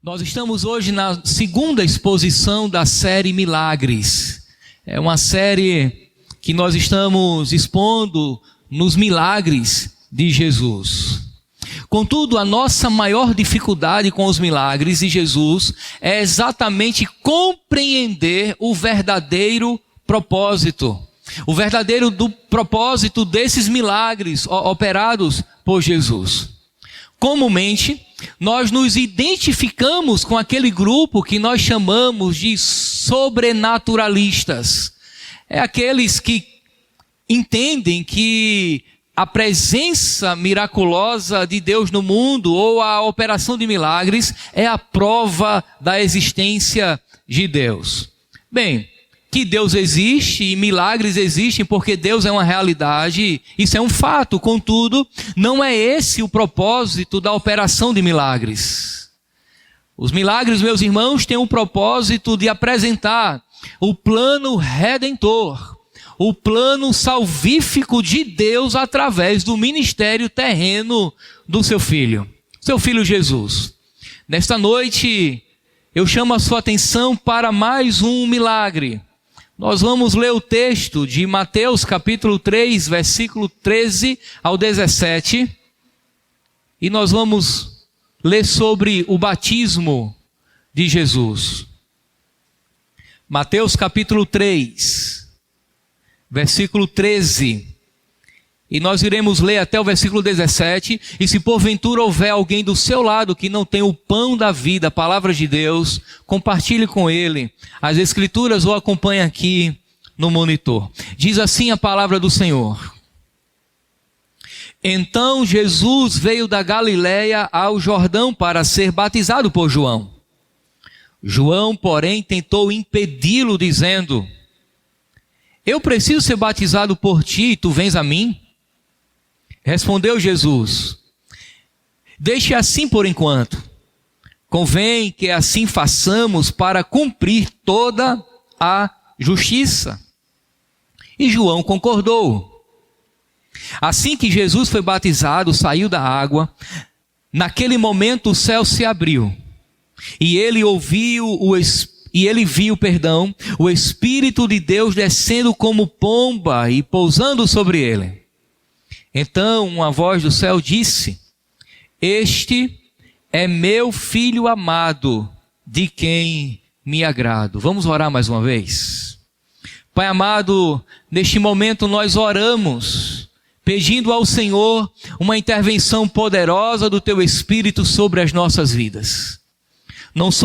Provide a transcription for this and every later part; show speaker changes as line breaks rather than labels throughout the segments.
Nós estamos hoje na segunda exposição da série Milagres. É uma série que nós estamos expondo nos milagres de Jesus. Contudo, a nossa maior dificuldade com os milagres de Jesus é exatamente compreender o verdadeiro propósito. O verdadeiro propósito desses milagres operados por Jesus. Comumente, nós nos identificamos com aquele grupo que nós chamamos de sobrenaturalistas. É aqueles que entendem que a presença miraculosa de Deus no mundo ou a operação de milagres é a prova da existência de Deus. Bem, que Deus existe e milagres existem porque Deus é uma realidade, isso é um fato. Contudo, não é esse o propósito da operação de milagres. Os milagres, meus irmãos, têm o propósito de apresentar o plano redentor, o plano salvífico de Deus através do ministério terreno do seu Filho Jesus. Nesta noite, eu chamo a sua atenção para mais um milagre. Nós vamos ler o texto de Mateus capítulo 3, versículo 13 ao 17. E nós vamos ler sobre o batismo de Jesus. Mateus capítulo 3, versículo 13. E nós iremos ler até o versículo 17. E se porventura houver alguém do seu lado que não tem o pão da vida, a palavra de Deus, compartilhe com ele. As escrituras o acompanham aqui no monitor. Diz assim a palavra do Senhor. Então Jesus veio da Galiléia ao Jordão para ser batizado por João. João, porém, tentou impedi-lo, dizendo: eu preciso ser batizado por ti e tu vens a mim? Respondeu Jesus: deixe assim por enquanto. Convém que assim façamos para cumprir toda a justiça. E João concordou. Assim que Jesus foi batizado, saiu da água. Naquele momento o céu se abriu. E ele viu o Espírito de Deus descendo como pomba e pousando sobre ele. Então uma voz do céu disse: este é meu filho amado, de quem me agrado. Vamos orar mais uma vez? Pai amado, neste momento nós oramos, pedindo ao Senhor uma intervenção poderosa do Teu Espírito sobre as nossas vidas. Nós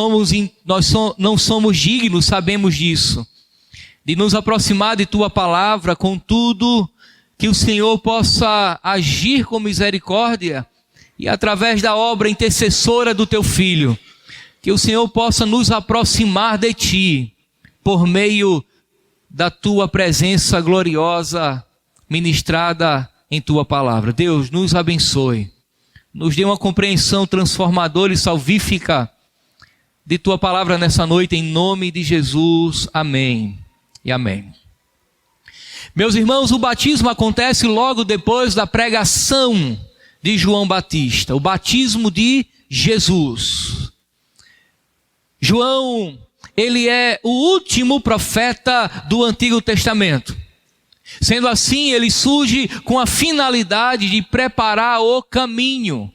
não somos dignos, sabemos disso, de nos aproximar de Tua palavra, contudo, que o Senhor possa agir com misericórdia e através da obra intercessora do Teu Filho, que o Senhor possa nos aproximar de Ti, por meio da Tua presença gloriosa ministrada em Tua palavra. Deus, nos abençoe, nos dê uma compreensão transformadora e salvífica de Tua palavra nessa noite, em nome de Jesus. Amém e amém. Meus irmãos, o batismo acontece logo depois da pregação de João Batista, o batismo de Jesus. João, ele é o último profeta do Antigo Testamento. Sendo assim, ele surge com a finalidade de preparar o caminho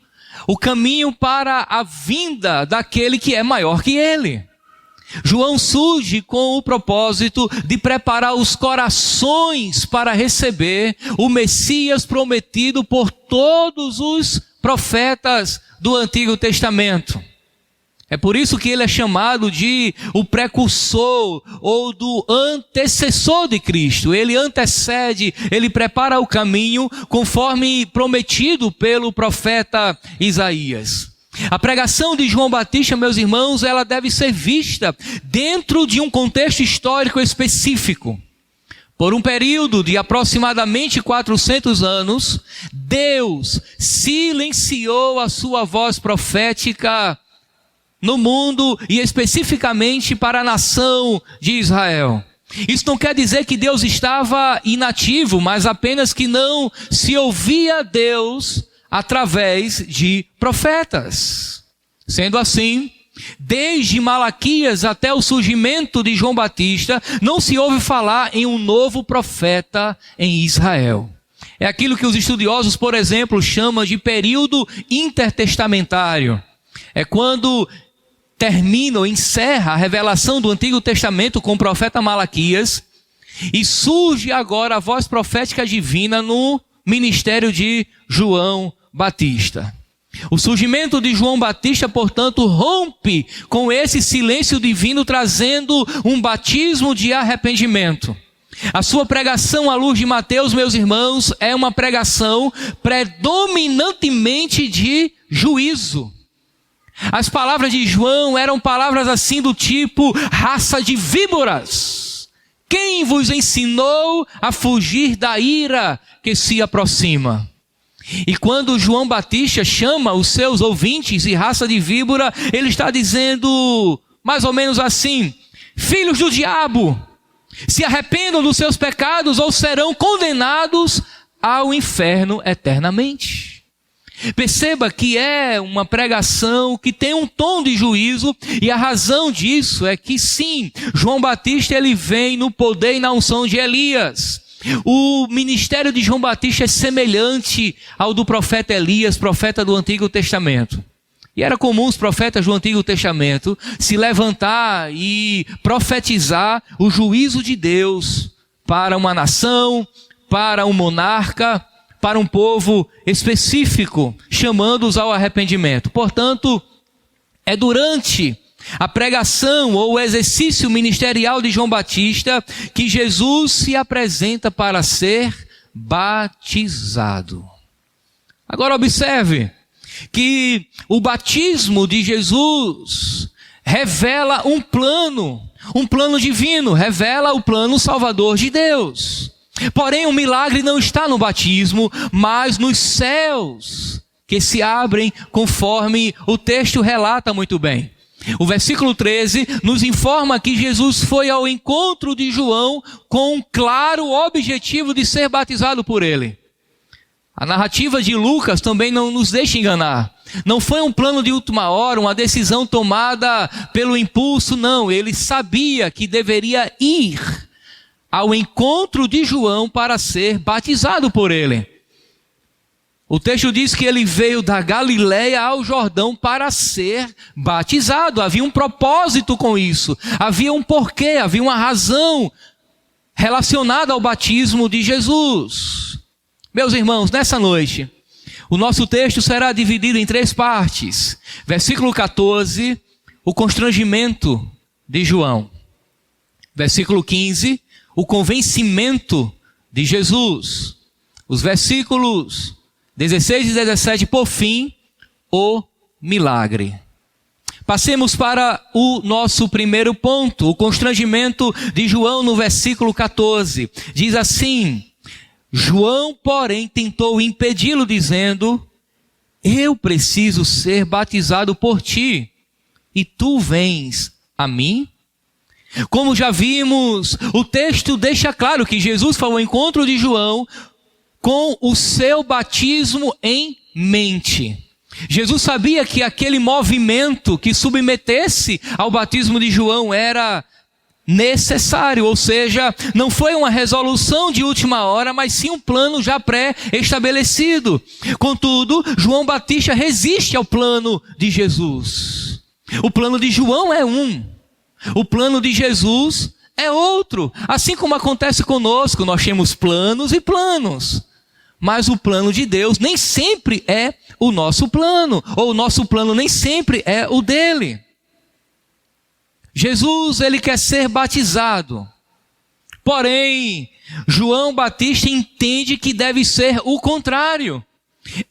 para a vinda daquele que é maior que ele. João surge com o propósito de preparar os corações para receber o Messias prometido por todos os profetas do Antigo Testamento. É por isso que ele é chamado de o precursor ou do antecessor de Cristo. Ele antecede, ele prepara o caminho conforme prometido pelo profeta Isaías. A pregação de João Batista, meus irmãos, ela deve ser vista dentro de um contexto histórico específico. Por um período de aproximadamente 400 anos, Deus silenciou a sua voz profética no mundo e especificamente para a nação de Israel. Isso não quer dizer que Deus estava inativo, mas apenas que não se ouvia Deus através de profetas. Sendo assim, Desde Malaquias até o surgimento de João Batista, não se ouve falar em um novo profeta em Israel. É aquilo que os estudiosos, por exemplo, chamam de período intertestamentário. É quando termina ou encerra a revelação do Antigo Testamento com o profeta Malaquias e surge agora a voz profética divina no ministério de João Batista. O surgimento de João Batista, portanto, rompe com esse silêncio divino, trazendo um batismo de arrependimento. A sua pregação à luz de Mateus, meus irmãos, é uma pregação predominantemente de juízo. As palavras de João eram palavras assim do tipo: raça de víboras, quem vos ensinou a fugir da ira que se aproxima? E quando João Batista chama os seus ouvintes de raça de víbora, ele está dizendo mais ou menos assim: filhos do diabo, se arrependam dos seus pecados ou serão condenados ao inferno eternamente. Perceba que é uma pregação que tem um tom de juízo, e a razão disso é que sim, João Batista ele vem no poder e na unção de Elias. O ministério de João Batista é semelhante ao do profeta Elias, profeta do Antigo Testamento. E era comum os profetas do Antigo Testamento se levantar e profetizar o juízo de Deus para uma nação, para um monarca, para um povo específico, chamando-os ao arrependimento. Portanto, é durante a pregação ou o exercício ministerial de João Batista que Jesus se apresenta para ser batizado. Agora observe que o batismo de Jesus revela um plano divino, revela o plano salvador de Deus. Porém, o milagre não está no batismo, mas nos céus que se abrem, conforme o texto relata muito bem. O versículo 13 nos informa que Jesus foi ao encontro de João com um claro objetivo de ser batizado por ele. A narrativa de Lucas também não nos deixa enganar. Não foi um plano de última hora, uma decisão tomada pelo impulso, não. Ele sabia que deveria ir ao encontro de João para ser batizado por ele. O texto diz que ele veio da Galileia ao Jordão para ser batizado. Havia um propósito com isso. Havia um porquê, havia uma razão relacionada ao batismo de Jesus. Meus irmãos, nessa noite, o nosso texto será dividido em 3 partes. Versículo 14, o constrangimento de João. Versículo 15, o convencimento de Jesus. Os versículos 16 e 17, por fim, o milagre. Passemos para o nosso primeiro ponto, o constrangimento de João no versículo 14. Diz assim: João, porém, tentou impedi-lo, dizendo: eu preciso ser batizado por ti, e tu vens a mim? Como já vimos, o texto deixa claro que Jesus foi ao encontro de João com o seu batismo em mente. Jesus sabia que aquele movimento que submetesse ao batismo de João era necessário, ou seja, não foi uma resolução de última hora, mas sim um plano já pré-estabelecido. Contudo, João Batista resiste ao plano de Jesus. O plano de João é um, o plano de Jesus é outro. Assim como acontece conosco, nós temos planos e planos. Mas o plano de Deus nem sempre é o nosso plano, ou o nosso plano nem sempre é o dele. Jesus, ele quer ser batizado. Porém, João Batista entende que deve ser o contrário.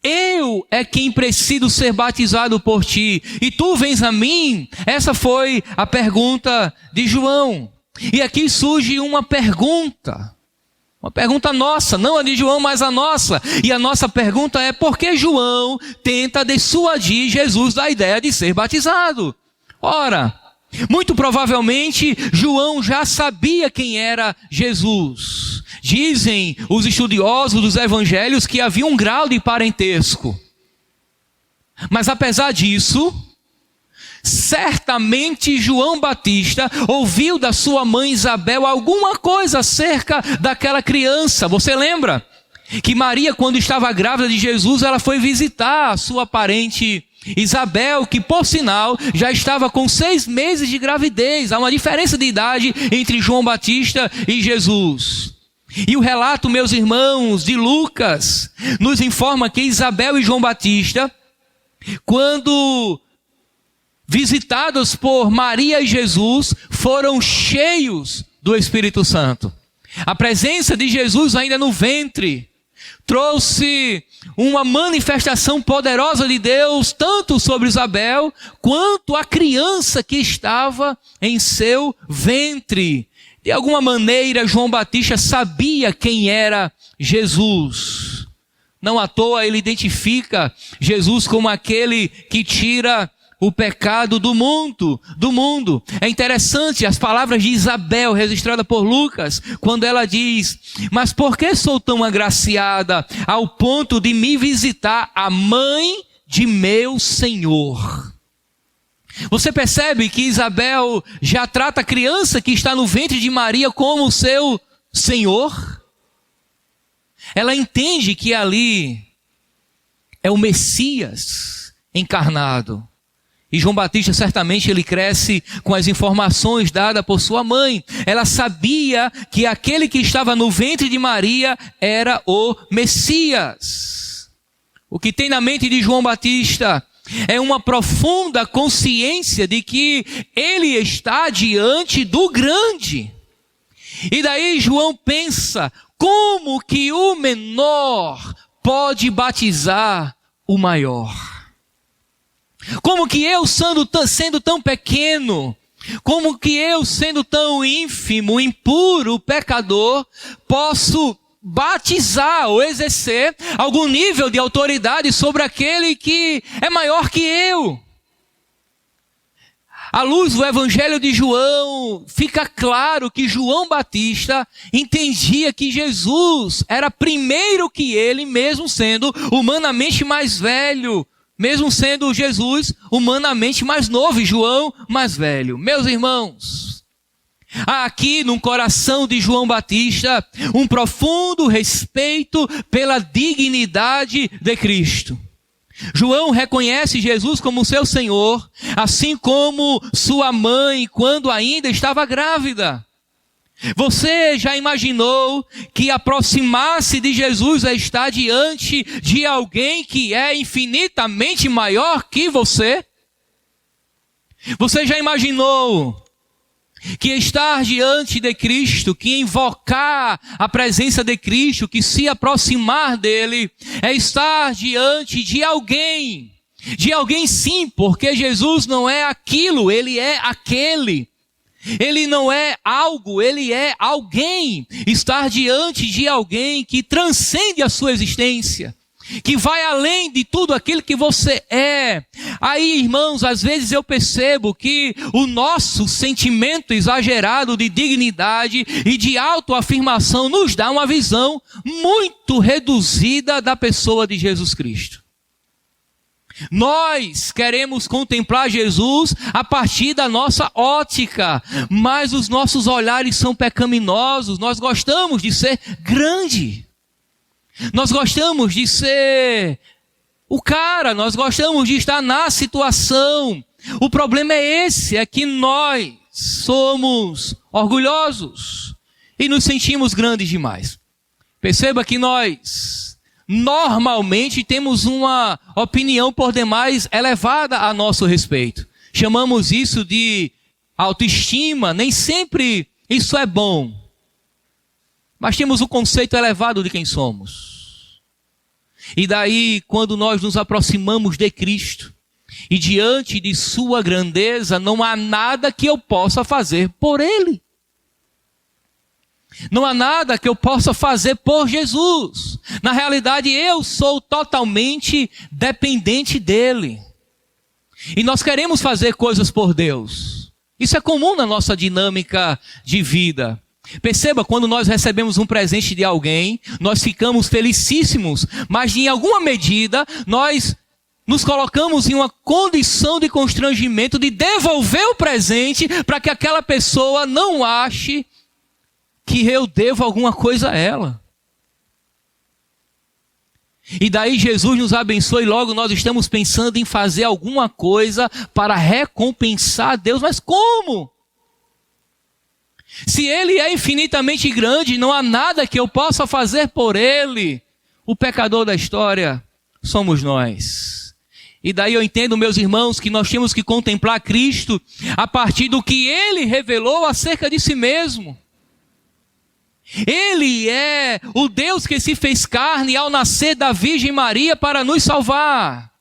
Eu é quem preciso ser batizado por ti, e tu vens a mim? Essa foi a pergunta de João. E aqui surge uma pergunta nossa, não a de João, mas a nossa. E a nossa pergunta é: por que João tenta dissuadir Jesus da ideia de ser batizado? Ora, muito provavelmente João já sabia quem era Jesus. Dizem os estudiosos dos evangelhos que havia um grau de parentesco. Mas apesar disso, certamente João Batista ouviu da sua mãe Isabel alguma coisa acerca daquela criança. Você lembra que Maria, quando estava grávida de Jesus, ela foi visitar a sua parente Isabel, que por sinal já estava com 6 meses de gravidez. Há uma diferença de idade entre João Batista e Jesus. E o relato, meus irmãos, de Lucas, nos informa que Isabel e João Batista, quando visitados por Maria e Jesus, foram cheios do Espírito Santo. A presença de Jesus ainda no ventre trouxe uma manifestação poderosa de Deus, tanto sobre Isabel, quanto a criança que estava em seu ventre. De alguma maneira, João Batista sabia quem era Jesus. Não à toa ele identifica Jesus como aquele que tira o pecado do mundo. É interessante as palavras de Isabel, registrada por Lucas, quando ela diz: mas por que sou tão agraciada ao ponto de me visitar a mãe de meu Senhor? Você percebe que Isabel já trata a criança que está no ventre de Maria como seu Senhor? Ela entende que ali é o Messias encarnado. E João Batista, certamente, ele cresce com as informações dadas por sua mãe. Ela sabia que aquele que estava no ventre de Maria era o Messias. O que tem na mente de João Batista é uma profunda consciência de que ele está diante do grande. E daí João pensa: como que o menor pode batizar o maior? Como que eu, sendo tão pequeno, como que eu, sendo tão ínfimo, impuro, pecador, posso batizar ou exercer algum nível de autoridade sobre aquele que é maior que eu? À luz do Evangelho de João, fica claro que João Batista entendia que Jesus era primeiro que ele, mesmo sendo humanamente mais velho, mesmo sendo Jesus humanamente mais novo e João mais velho. Meus irmãos, há aqui no coração de João Batista um profundo respeito pela dignidade de Cristo. João reconhece Jesus como seu Senhor, assim como sua mãe quando ainda estava grávida. Você já imaginou que aproximar-se de Jesus é estar diante de alguém que é infinitamente maior que você? Você já imaginou que estar diante de Cristo, que invocar a presença de Cristo, que se aproximar dele, é estar diante de alguém sim, porque Jesus não é aquilo, ele é aquele. Ele não é algo, ele é alguém. Estar diante de alguém que transcende a sua existência, que vai além de tudo aquilo que você é. Aí, irmãos, às vezes eu percebo que o nosso sentimento exagerado de dignidade e de autoafirmação nos dá uma visão muito reduzida da pessoa de Jesus Cristo. Nós queremos contemplar Jesus a partir da nossa ótica, mas os nossos olhares são pecaminosos. Nós gostamos de ser grande, nós gostamos de ser o cara, nós gostamos de estar na situação. O problema é esse, é que nós somos orgulhosos e nos sentimos grandes demais. Perceba que nós normalmente temos uma opinião por demais elevada a nosso respeito. Chamamos isso de autoestima. Nem sempre isso é bom, mas temos um conceito elevado de quem somos. E daí, quando nós nos aproximamos de Cristo e diante de sua grandeza, não há nada que eu possa fazer por Ele. Não há nada que eu possa fazer por Jesus. Na realidade, eu sou totalmente dependente dele. E nós queremos fazer coisas por Deus. Isso é comum na nossa dinâmica de vida. Perceba, quando nós recebemos um presente de alguém, nós ficamos felicíssimos, mas em alguma medida nós nos colocamos em uma condição de constrangimento de devolver o presente para que aquela pessoa não ache que eu devo alguma coisa a ela. E daí Jesus nos abençoa e logo nós estamos pensando em fazer alguma coisa para recompensar a Deus. Mas como? Se Ele é infinitamente grande, não há nada que eu possa fazer por Ele. O pecador da história somos nós. E daí eu entendo, meus irmãos, que nós temos que contemplar Cristo a partir do que Ele revelou acerca de si mesmo. Ele é o Deus que se fez carne ao nascer da Virgem Maria para nos salvar.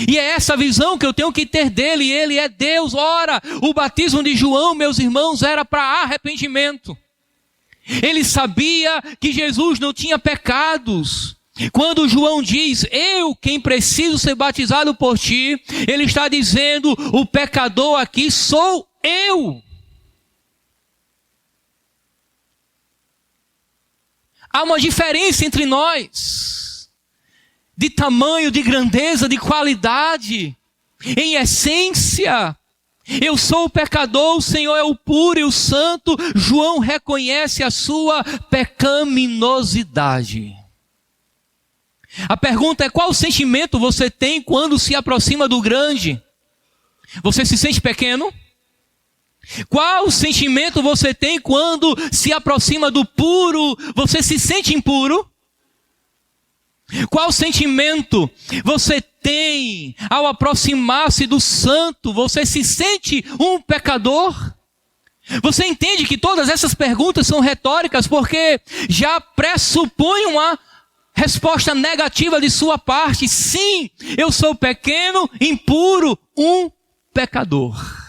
E é essa visão que eu tenho que ter dele. Ele é Deus. Ora, o batismo de João, meus irmãos, era para arrependimento. Ele sabia que Jesus não tinha pecados. Quando João diz, eu quem preciso ser batizado por ti, ele está dizendo, o pecador aqui sou eu. Há uma diferença entre nós, de tamanho, de grandeza, de qualidade, em essência. Eu sou o pecador, o Senhor é o puro e o santo. João reconhece a sua pecaminosidade. A pergunta é, qual sentimento você tem quando se aproxima do grande? Você se sente pequeno? Qual sentimento você tem quando se aproxima do puro? Você se sente impuro? Qual sentimento você tem ao aproximar-se do santo? Você se sente um pecador? Você entende que todas essas perguntas são retóricas porque já pressupõem uma resposta negativa de sua parte. Sim, eu sou pequeno, impuro, um pecador.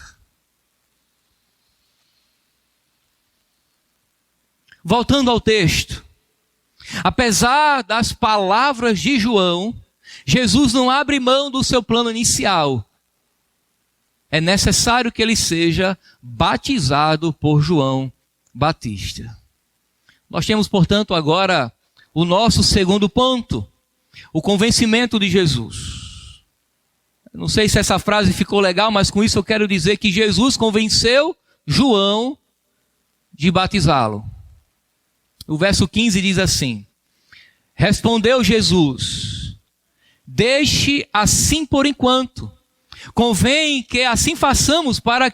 Voltando ao texto, apesar das palavras de João, Jesus não abre mão do seu plano inicial. É necessário que ele seja batizado por João Batista. Nós temos, portanto, agora o nosso segundo ponto, o convencimento de Jesus. Não sei se essa frase ficou legal, mas com isso eu quero dizer que Jesus convenceu João de batizá-lo. O verso 15 diz assim, respondeu Jesus, deixe assim por enquanto, convém que assim façamos para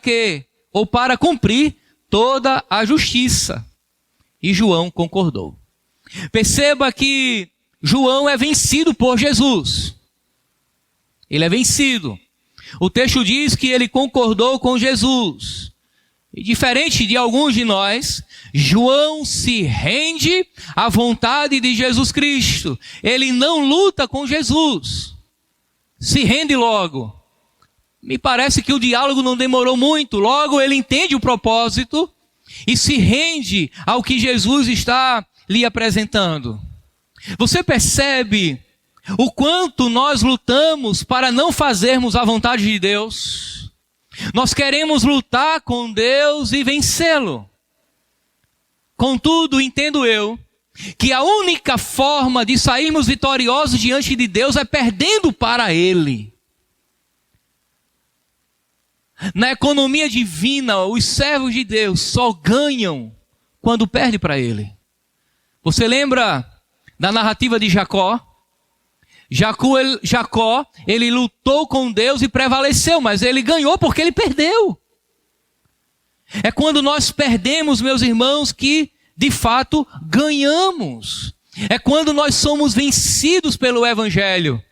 cumprir toda a justiça. E João concordou. Perceba que João é vencido por Jesus. Ele é vencido. O texto diz que ele concordou com Jesus. E diferente de alguns de nós, João se rende à vontade de Jesus Cristo. Ele não luta com Jesus. Se rende logo. Me parece que o diálogo não demorou muito. Logo ele entende o propósito e se rende ao que Jesus está lhe apresentando. Você percebe o quanto nós lutamos para não fazermos a vontade de Deus? Nós queremos lutar com Deus e vencê-lo. Contudo, entendo eu que a única forma de sairmos vitoriosos diante de Deus é perdendo para Ele. Na economia divina, os servos de Deus só ganham quando perdem para Ele. Você lembra da narrativa de Jacó? Jacó, ele lutou com Deus e prevaleceu, mas ele ganhou porque ele perdeu. É quando nós perdemos, meus irmãos, que de fato ganhamos. É quando nós somos vencidos pelo Evangelho.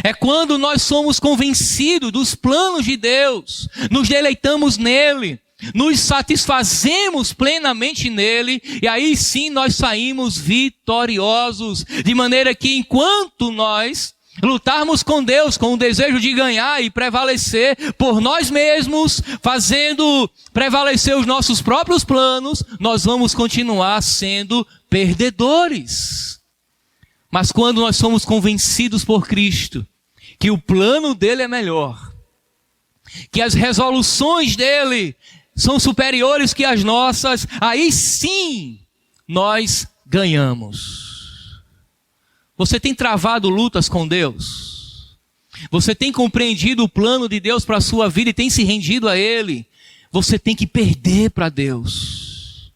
É quando nós somos convencidos dos planos de Deus, nos deleitamos nele, nos satisfazemos plenamente nele, e aí sim nós saímos vitoriosos, de maneira que enquanto nós lutarmos com Deus com o desejo de ganhar e prevalecer por nós mesmos, fazendo prevalecer os nossos próprios planos, nós vamos continuar sendo perdedores. Mas quando nós somos convencidos por Cristo, que o plano dele é melhor, que as resoluções dele são superiores que as nossas, aí sim nós ganhamos. Você tem travado lutas com Deus? você tem compreendido o plano de Deus para a sua vida e tem se rendido a Ele, você tem que perder para Deus.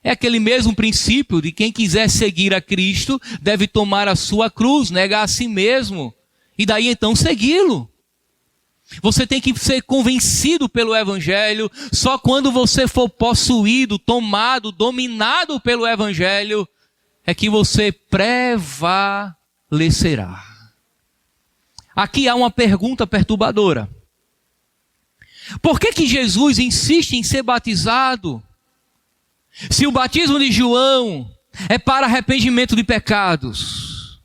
É aquele mesmo princípio de quem quiser seguir a Cristo deve tomar a sua cruz, negar a si mesmo e daí então segui-lo. Você tem que ser convencido pelo Evangelho. Só quando você for possuído, tomado, dominado pelo Evangelho, é que você prevalecerá. Aqui há uma pergunta perturbadora. Por que Jesus insiste em ser batizado? Se o batismo de João é para arrependimento de pecados.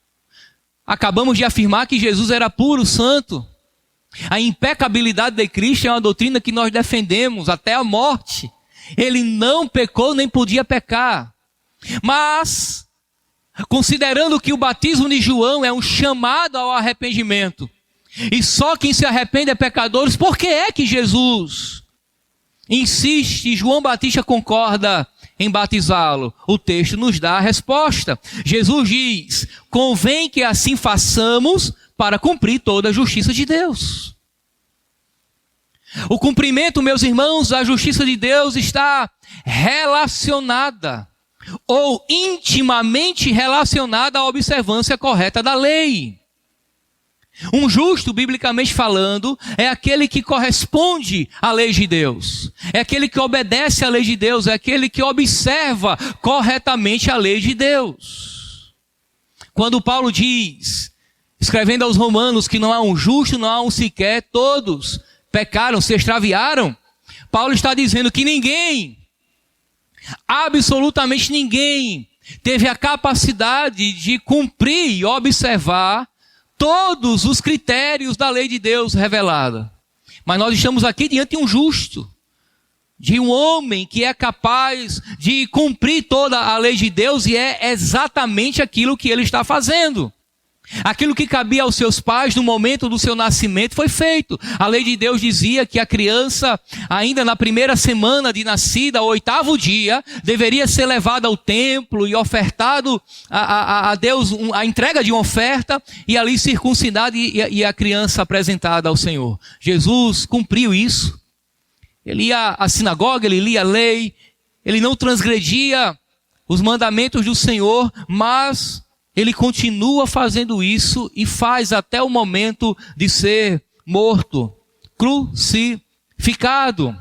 Acabamos de afirmar que Jesus era puro, santo. A impecabilidade de Cristo é uma doutrina que nós defendemos até a morte. Ele não pecou nem podia pecar. Mas, considerando que o batismo de João é um chamado ao arrependimento, e só quem se arrepende é pecadores, por que é que Jesus insiste e João Batista concorda em batizá-lo? O texto nos dá a resposta. Jesus diz: convém que assim façamos para cumprir toda a justiça de Deus. O cumprimento, meus irmãos, da justiça de Deus está relacionada ou intimamente relacionada à observância correta da lei. Um justo, biblicamente falando, é aquele que corresponde à lei de Deus. É aquele que obedece à lei de Deus, é aquele que observa corretamente a lei de Deus. Quando Paulo diz, escrevendo aos Romanos, que não há um justo, não há um sequer, todos pecaram, se extraviaram, Paulo está dizendo que ninguém, absolutamente ninguém, teve a capacidade de cumprir e observar todos os critérios da lei de Deus revelada. Mas nós estamos aqui diante de um justo, de um homem que é capaz de cumprir toda a lei de Deus, e é exatamente aquilo que ele está fazendo. Aquilo que cabia aos seus pais no momento do seu nascimento foi feito. A lei de Deus dizia que a criança, ainda na primeira semana de nascida, ao 8º dia, deveria ser levada ao templo e ofertado a Deus a entrega de uma oferta, e ali circuncidada e a criança apresentada ao Senhor. Jesus cumpriu isso. Ele ia à sinagoga, ele lia a lei, ele não transgredia os mandamentos do Senhor, mas ele continua fazendo isso e faz até o momento de ser morto, crucificado.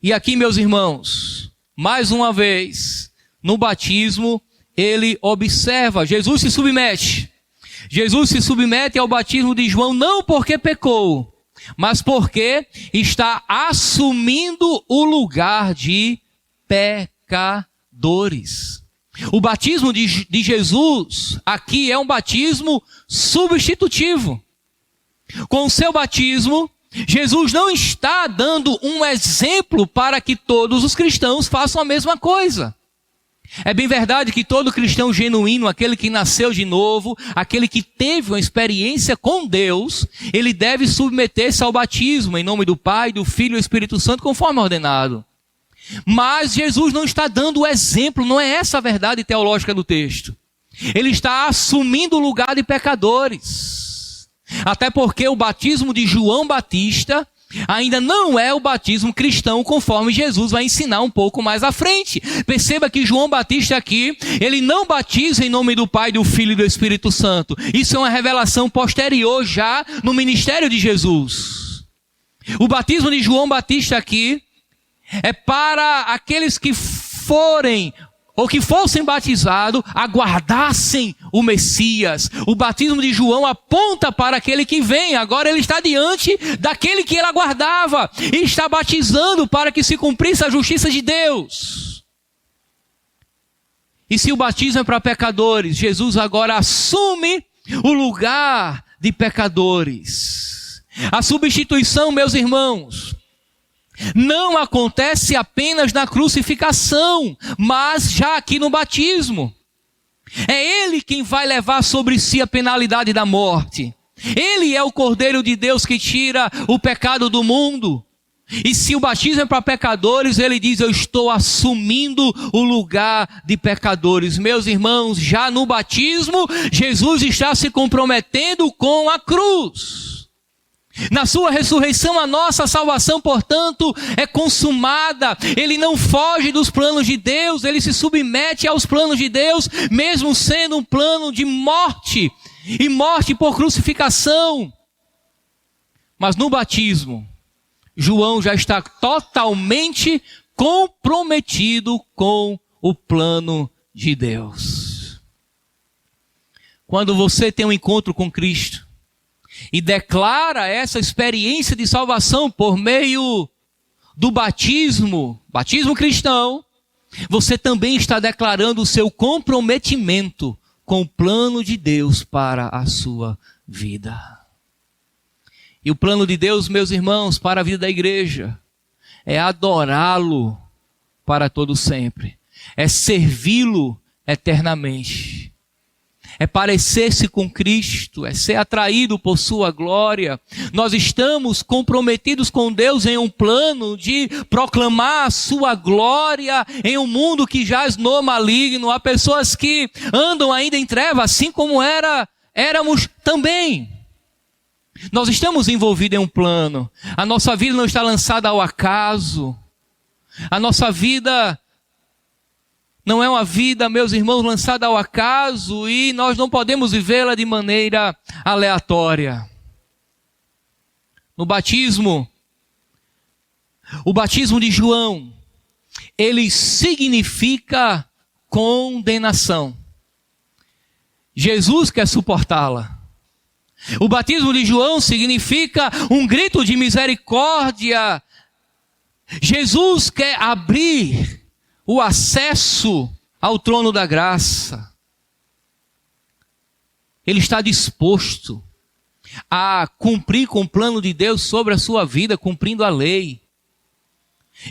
E aqui, meus irmãos, mais uma vez, no batismo, ele observa, Jesus se submete. Jesus se submete ao batismo de João não porque pecou, mas porque está assumindo o lugar de pecadores. O batismo de Jesus aqui é um batismo substitutivo. Com o seu batismo, Jesus não está dando um exemplo para que todos os cristãos façam a mesma coisa. É bem verdade que todo cristão genuíno, aquele que nasceu de novo, aquele que teve uma experiência com Deus, ele deve submeter-se ao batismo em nome do Pai, do Filho e do Espírito Santo, conforme ordenado. Mas Jesus não está dando o exemplo, não é essa a verdade teológica do texto. Ele está assumindo o lugar de pecadores. Até porque o batismo de João Batista ainda não é o batismo cristão, conforme Jesus vai ensinar um pouco mais à frente. Perceba que João Batista aqui, ele não batiza em nome do Pai, do Filho e do Espírito Santo. Isso é uma revelação posterior já no ministério de Jesus. O batismo de João Batista aqui é para aqueles que forem ou que fossem batizados, aguardassem o Messias. O batismo de João aponta para aquele que vem. Agora ele está diante daquele que ele aguardava e está batizando para que se cumprisse a justiça de Deus. E se o batismo é para pecadores, Jesus agora assume o lugar de pecadores. A substituição, meus irmãos, não acontece apenas na crucificação, mas já aqui no batismo. É Ele quem vai levar sobre si a penalidade da morte. Ele é o Cordeiro de Deus que tira o pecado do mundo. E se o batismo é para pecadores, ele diz: eu estou assumindo o lugar de pecadores. Meus irmãos, já no batismo, Jesus está se comprometendo com a cruz. Na sua ressurreição, a nossa salvação, portanto, é consumada. Ele não foge dos planos de Deus, ele se submete aos planos de Deus, mesmo sendo um plano de morte, e morte por crucificação. Mas no batismo, João já está totalmente comprometido com o plano de Deus. Quando você tem um encontro com Cristo e declara essa experiência de salvação por meio do batismo cristão, você também está declarando o seu comprometimento com o plano de Deus para a sua vida. E o plano de Deus, meus irmãos, para a vida da igreja, é adorá-lo para todo sempre, é servi-lo eternamente, é parecer-se com Cristo, é ser atraído por sua glória. Nós estamos comprometidos com Deus em um plano de proclamar a sua glória em um mundo que jaz no maligno. Há pessoas que andam ainda em trevas, assim como éramos também. Nós estamos envolvidos em um plano. A nossa vida não está lançada ao acaso. A nossa vida não é uma vida, meus irmãos, lançada ao acaso, e nós não podemos vivê-la de maneira aleatória. No batismo, o batismo de João, ele significa condenação. Jesus quer suportá-la. O batismo de João significa um grito de misericórdia. Jesus quer abrir o acesso ao trono da graça. Ele está disposto a cumprir com o plano de Deus sobre a sua vida, cumprindo a lei.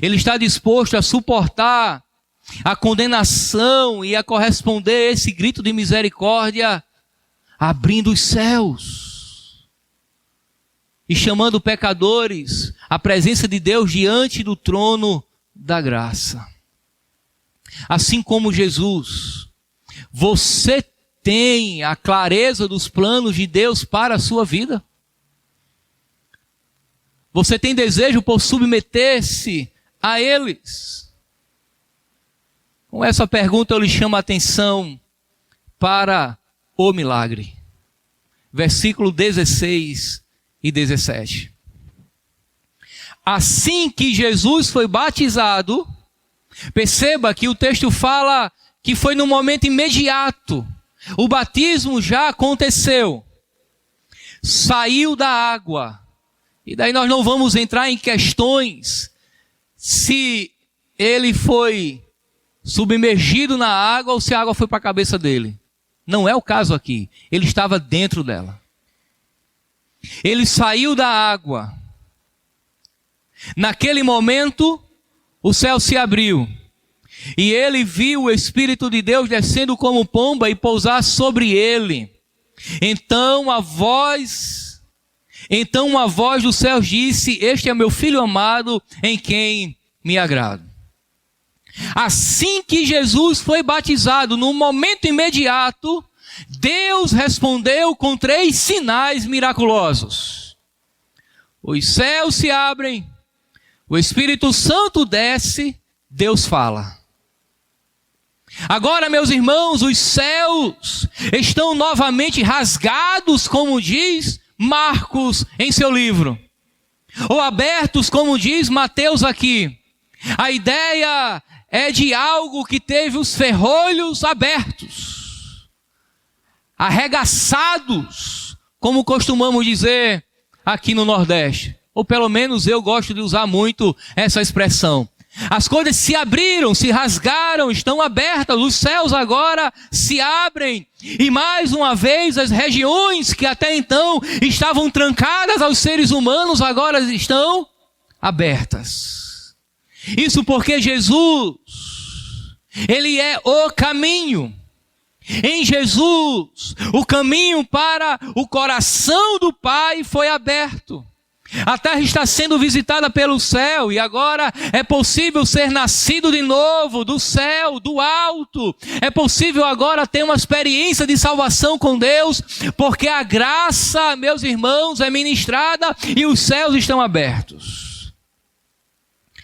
Ele está disposto a suportar a condenação e a corresponder a esse grito de misericórdia, abrindo os céus e chamando pecadores à presença de Deus diante do trono da graça. Assim como Jesus, você tem a clareza dos planos de Deus para a sua vida? Você tem desejo por submeter-se a eles? Com essa pergunta eu lhe chamo a atenção para o milagre. Versículo 16 e 17. Assim que Jesus foi batizado, perceba que o texto fala que foi no momento imediato. O batismo já aconteceu. Saiu da água. E daí nós não vamos entrar em questões se ele foi submergido na água ou se a água foi para a cabeça dele. Não é o caso aqui. Ele estava dentro dela. Ele saiu da água. Naquele momento, o céu se abriu. E ele viu o Espírito de Deus descendo como pomba e pousar sobre ele. Então uma voz dos céus disse: este é meu filho amado, em quem me agrado. Assim que Jesus foi batizado, no momento imediato, Deus respondeu com 3 sinais miraculosos. Os céus se abrem, o Espírito Santo desce, Deus fala. Agora, meus irmãos, os céus estão novamente rasgados, como diz Marcos em seu livro, ou abertos, como diz Mateus aqui. A ideia é de algo que teve os ferrolhos abertos, arregaçados, como costumamos dizer aqui no Nordeste. Ou pelo menos eu gosto de usar muito essa expressão. As coisas se abriram, se rasgaram, estão abertas, os céus agora se abrem. E mais uma vez as regiões que até então estavam trancadas aos seres humanos agora estão abertas. Isso porque Jesus, Ele é o caminho. Em Jesus, o caminho para o coração do Pai foi aberto. A terra está sendo visitada pelo céu e agora é possível ser nascido de novo, do céu, do alto. É possível agora ter uma experiência de salvação com Deus, porque a graça, meus irmãos, é ministrada e os céus estão abertos.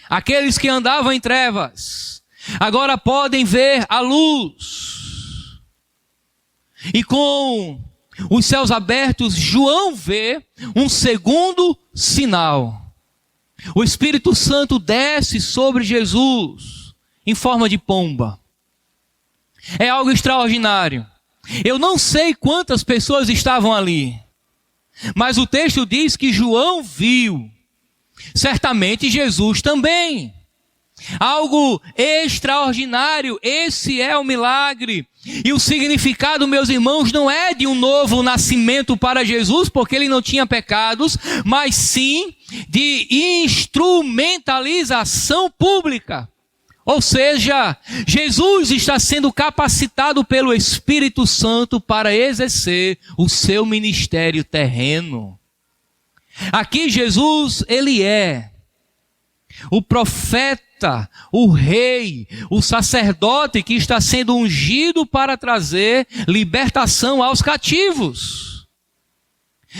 Aqueles que andavam em trevas, agora podem ver a luz. E com os céus abertos, João vê um segundo sinal. O Espírito Santo desce sobre Jesus em forma de pomba. É algo extraordinário. Eu não sei quantas pessoas estavam ali, mas o texto diz que João viu. Certamente Jesus também. Algo extraordinário, esse é o milagre. E o significado, meus irmãos, não é de um novo nascimento para Jesus, porque ele não tinha pecados, mas sim de instrumentalização pública. Ou seja, Jesus está sendo capacitado pelo Espírito Santo para exercer o seu ministério terreno. Aqui Jesus, ele é o profeta, o rei, o sacerdote que está sendo ungido para trazer libertação aos cativos.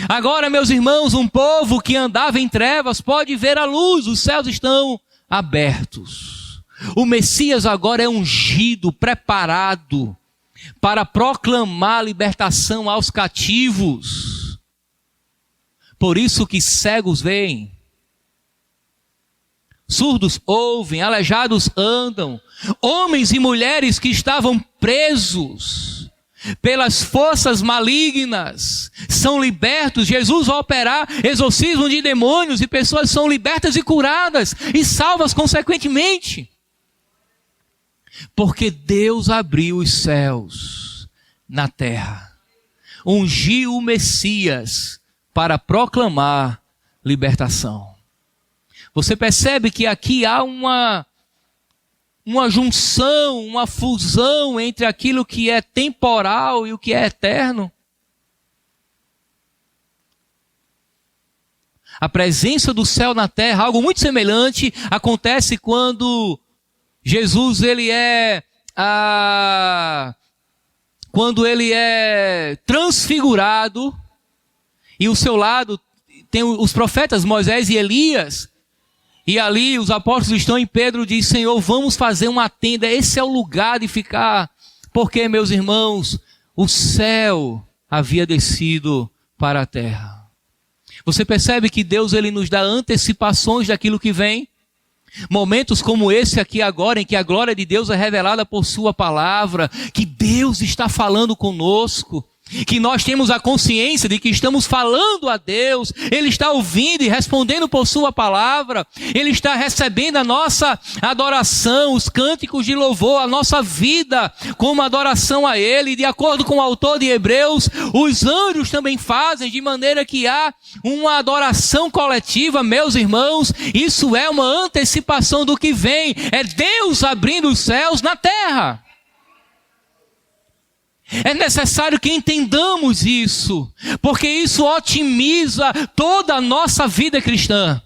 Agora, meus irmãos, um povo que andava em trevas pode ver a luz, os céus estão abertos. O Messias agora é ungido, preparado para proclamar libertação aos cativos. Por isso que cegos veem, surdos ouvem, aleijados andam, homens e mulheres que estavam presos pelas forças malignas são libertos. Jesus vai operar exorcismo de demônios e pessoas são libertas e curadas e salvas consequentemente. Porque Deus abriu os céus na terra, ungiu o Messias para proclamar libertação. Você percebe que aqui há uma junção, uma fusão entre aquilo que é temporal e o que é eterno. A presença do céu na terra, algo muito semelhante, acontece quando Jesus quando ele é transfigurado e ao seu lado tem os profetas Moisés e Elias. E ali os apóstolos estão em Pedro, diz: Senhor, vamos fazer uma tenda, esse é o lugar de ficar. Porque, meus irmãos, o céu havia descido para a terra. Você percebe que Deus ele nos dá antecipações daquilo que vem? Momentos como esse aqui agora, em que a glória de Deus é revelada por sua palavra, que Deus está falando conosco, que nós temos a consciência de que estamos falando a Deus, Ele está ouvindo e respondendo por sua palavra, Ele está recebendo a nossa adoração, os cânticos de louvor, a nossa vida como adoração a Ele. De acordo com o autor de Hebreus, os anjos também fazem, de maneira que há uma adoração coletiva. Meus irmãos, isso é uma antecipação do que vem, é Deus abrindo os céus na terra. É necessário que entendamos isso, porque isso otimiza toda a nossa vida cristã.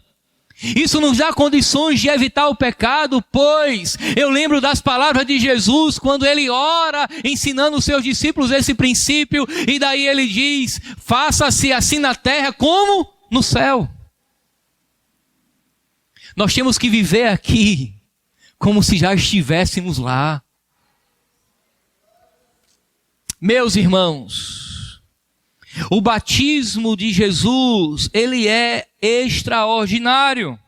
Isso nos dá condições de evitar o pecado, pois eu lembro das palavras de Jesus, quando ele ora, ensinando os seus discípulos esse princípio, e daí ele diz: faça-se assim na terra como no céu. Nós temos que viver aqui como se já estivéssemos lá. Meus irmãos, o batismo de Jesus, ele é extraordinário.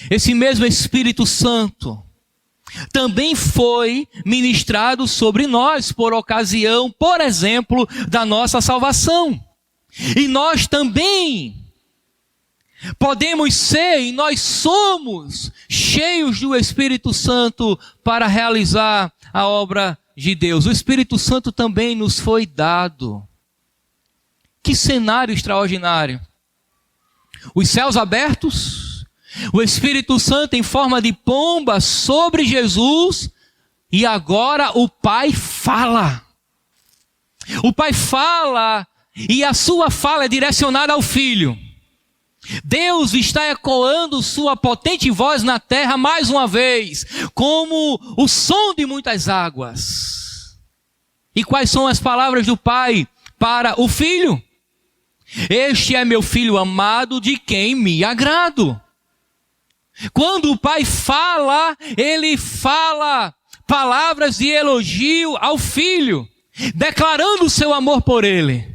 Esse mesmo Espírito Santo também foi ministrado sobre nós por ocasião, por exemplo, da nossa salvação. E nós também podemos ser, e nós somos, cheios do Espírito Santo para realizar a obra de Deus. O Espírito Santo também nos foi dado. Que cenário extraordinário! Os céus abertos, o Espírito Santo em forma de pomba sobre Jesus, e agora o Pai fala. O Pai fala e a sua fala é direcionada ao Filho. Deus está ecoando sua potente voz na terra mais uma vez, como o som de muitas águas. E quais são as palavras do Pai para o Filho? Este é meu Filho amado, de quem me agrado. Quando o Pai fala, ele fala palavras de elogio ao Filho, declarando o seu amor por ele.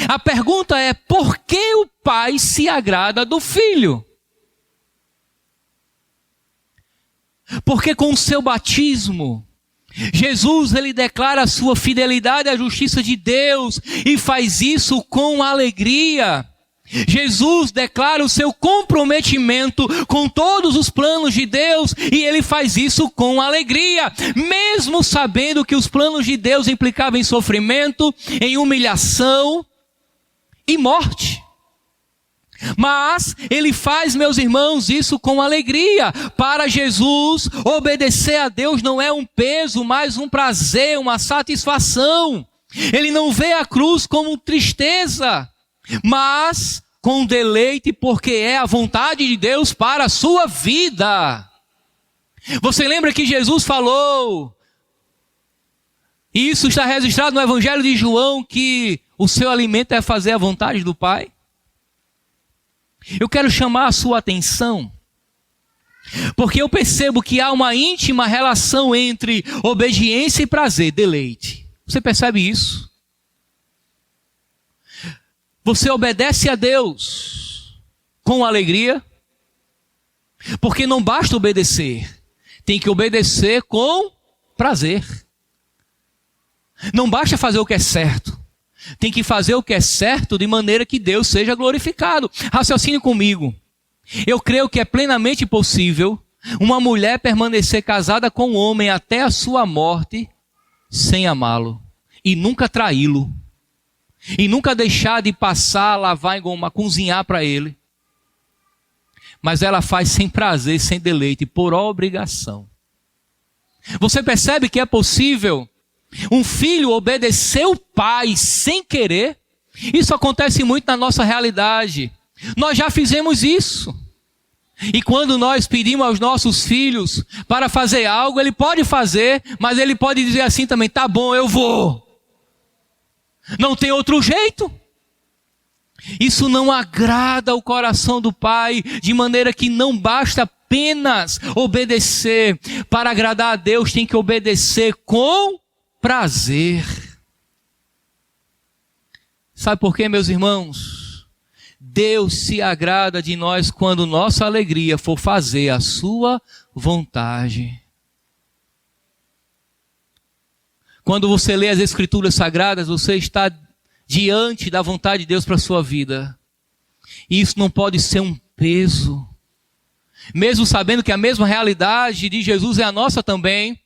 A pergunta é: por que o Pai se agrada do Filho? Porque com o seu batismo, Jesus ele declara a sua fidelidade à justiça de Deus e faz isso com alegria. Jesus declara o seu comprometimento com todos os planos de Deus e ele faz isso com alegria, mesmo sabendo que os planos de Deus implicavam em sofrimento, em humilhação e morte. Mas ele faz, meus irmãos, isso com alegria. Para Jesus, obedecer a Deus não é um peso, mas um prazer, uma satisfação. Ele não vê a cruz como tristeza, mas com deleite, porque é a vontade de Deus para a sua vida. Você lembra que Jesus falou, e isso está registrado no Evangelho de João, que o seu alimento é fazer a vontade do Pai? Eu quero chamar a sua atenção, porque eu percebo que há uma íntima relação entre obediência e prazer, deleite. Você percebe isso? Você obedece a Deus com alegria, porque não basta obedecer, tem que obedecer com prazer. Não basta fazer o que é certo, tem que fazer o que é certo de maneira que Deus seja glorificado. Raciocine comigo. Eu creio que é plenamente possível uma mulher permanecer casada com um homem até a sua morte sem amá-lo e nunca traí-lo. E nunca deixar de passar, lavar, engomar, cozinhar para ele. Mas ela faz sem prazer, sem deleite, por obrigação. Você percebe que é possível um filho obedecer o pai sem querer? Isso acontece muito na nossa realidade. Nós já fizemos isso. E quando nós pedimos aos nossos filhos para fazer algo, ele pode fazer, mas ele pode dizer assim também: tá bom, eu vou. Não tem outro jeito. Isso não agrada o coração do Pai, de maneira que não basta apenas obedecer. Para agradar a Deus tem que obedecer com prazer. Sabe por quê, meus irmãos? Deus se agrada de nós quando nossa alegria for fazer a sua vontade. Quando você lê as Escrituras Sagradas, você está diante da vontade de Deus para a sua vida. E isso não pode ser um peso. Mesmo sabendo que a mesma realidade de Jesus é a nossa também.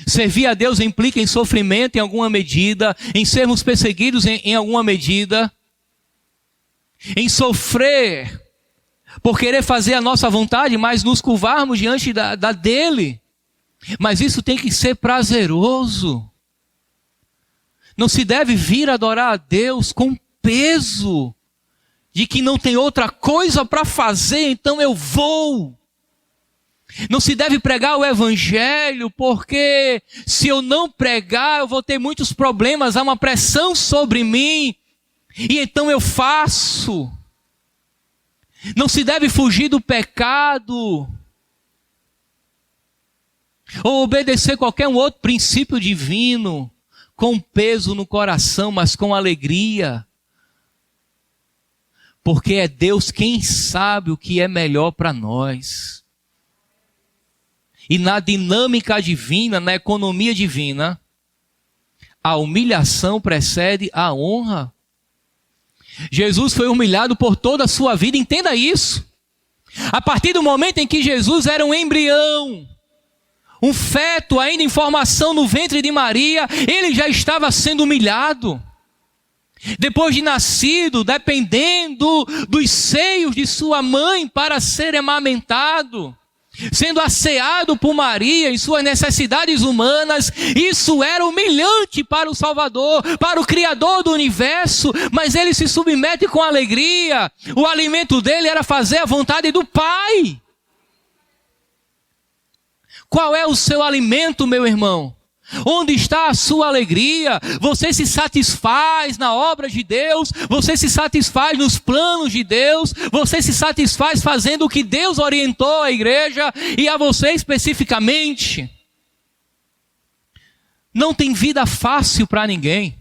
Servir a Deus implica em sofrimento em alguma medida, em sermos perseguidos em alguma medida, em sofrer por querer fazer a nossa vontade, mas nos curvarmos diante da dele. Mas isso tem que ser prazeroso. Não se deve vir adorar a Deus com peso de que não tem outra coisa para fazer, então eu vou. Não se deve pregar o evangelho, porque se eu não pregar eu vou ter muitos problemas, há uma pressão sobre mim, e então eu faço. Não se deve fugir do pecado, ou obedecer qualquer um outro princípio divino, com peso no coração, mas com alegria. Porque é Deus quem sabe o que é melhor para nós. E na dinâmica divina, na economia divina, a humilhação precede a honra. Jesus foi humilhado por toda a sua vida, entenda isso. A partir do momento em que Jesus era um embrião, um feto ainda em formação no ventre de Maria, ele já estava sendo humilhado. Depois de nascido, dependendo dos seios de sua mãe para ser amamentado. sendo asseado por Maria em suas necessidades humanas. Isso era humilhante para o Salvador, para o Criador do universo, mas ele se submete com alegria. O alimento dele era fazer a vontade do Pai. Qual é o seu alimento, meu irmão? Onde está a sua alegria? Você se satisfaz na obra de Deus? Você se satisfaz nos planos de Deus? Você se satisfaz fazendo o que Deus orientou à igreja e a você especificamente? Não tem vida fácil para ninguém.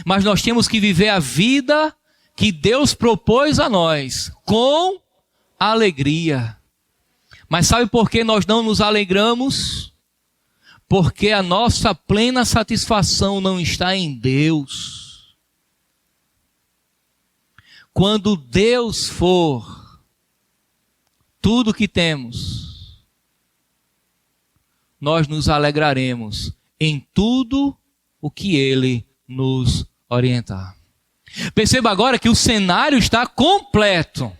Mas nós temos que viver a vida que Deus propôs a nós, com alegria. Mas sabe por que nós não nos alegramos? Porque a nossa plena satisfação não está em Deus. Quando Deus for tudo que temos, nós nos alegraremos em tudo o que Ele nos orientar. Perceba agora que o cenário está completo.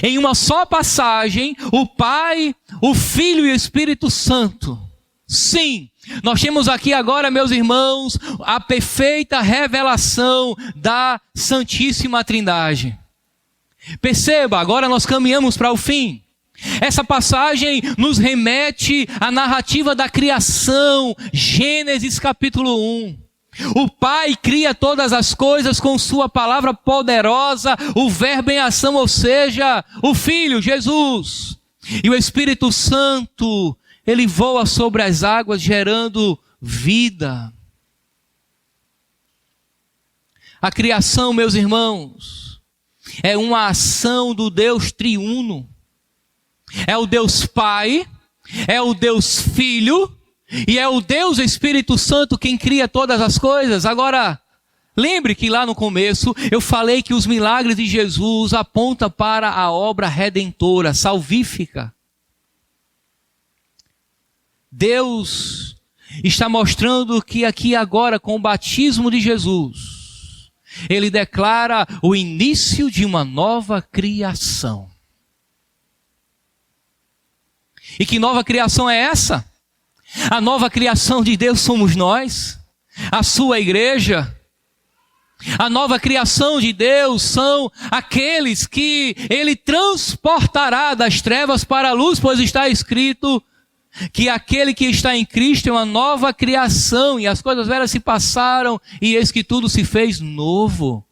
Em uma só passagem, o Pai, o Filho e o Espírito Santo. Sim, nós temos aqui agora, meus irmãos, a perfeita revelação da Santíssima Trindade. Perceba, agora nós caminhamos para o fim. Essa passagem nos remete à narrativa da criação, Gênesis capítulo 1. O Pai cria todas as coisas com sua palavra poderosa, o Verbo em ação, ou seja, o Filho, Jesus. E o Espírito Santo, ele voa sobre as águas gerando vida. A criação, meus irmãos, é uma ação do Deus triuno. É o Deus Pai, é o Deus Filho e é o Deus Espírito Santo quem cria todas as coisas. Agora, lembre que lá no começo eu falei que os milagres de Jesus apontam para a obra redentora, salvífica. Deus está mostrando que aqui agora, com o batismo de Jesus, Ele declara o início de uma nova criação. E que nova criação é essa? A nova criação de Deus somos nós, a sua igreja. A nova criação de Deus são aqueles que Ele transportará das trevas para a luz, pois está escrito que aquele que está em Cristo é uma nova criação, e as coisas velhas se passaram, e eis que tudo se fez novo.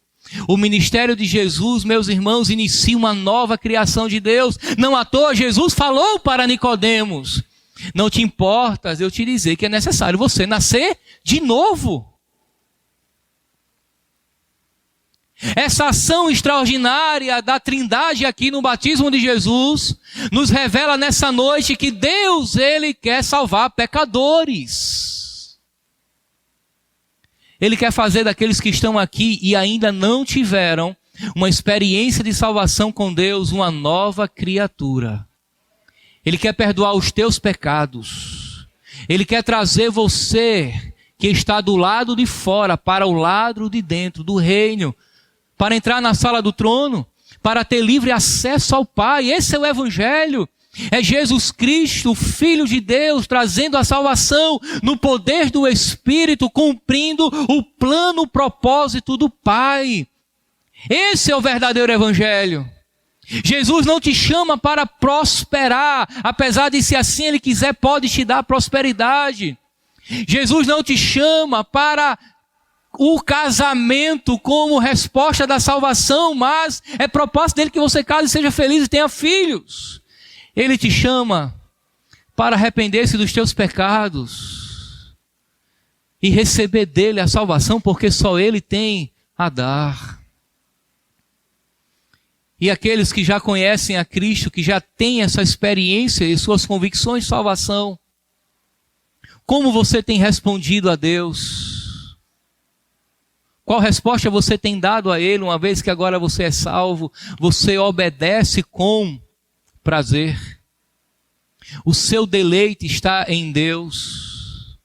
O ministério de Jesus, meus irmãos, inicia uma nova criação de Deus. Não à toa Jesus falou para Nicodemos: não te importas eu te dizer que é necessário você nascer de novo. Essa ação extraordinária da Trindade aqui no batismo de Jesus nos revela nessa noite que Deus, Ele quer salvar pecadores. Ele quer fazer daqueles que estão aqui e ainda não tiveram uma experiência de salvação com Deus uma nova criatura. Ele quer perdoar os teus pecados. Ele quer trazer você que está do lado de fora para o lado de dentro do reino, para entrar na sala do trono, para ter livre acesso ao Pai. Esse é o Evangelho. É Jesus Cristo, o Filho de Deus, trazendo a salvação no poder do Espírito, cumprindo o plano, o propósito do Pai. Esse é o verdadeiro Evangelho. Jesus não te chama para prosperar, apesar de se assim Ele quiser, pode te dar prosperidade. Jesus não te chama para o casamento como resposta da salvação, mas é propósito dele que você case, seja feliz e tenha filhos. Ele te chama para arrepender-se dos teus pecados e receber dele a salvação, porque só ele tem a dar. E aqueles que já conhecem a Cristo, que já têm essa experiência e suas convicções de salvação, como você tem respondido a Deus? Qual resposta você tem dado a Ele, uma vez que agora você é salvo? Você obedece com prazer. O seu deleite está em Deus.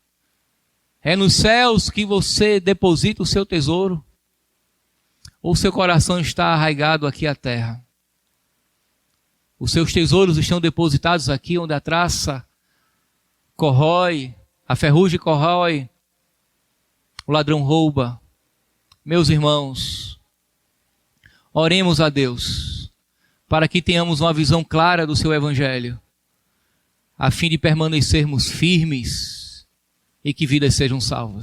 É nos céus que você deposita o seu tesouro? Ou seu coração está arraigado aqui à terra? Os seus tesouros estão depositados aqui, onde a traça corrói, a ferrugem corrói, o ladrão rouba. Meus irmãos, oremos a Deus, para que tenhamos uma visão clara do seu Evangelho, a fim de permanecermos firmes e que vidas sejam salvas.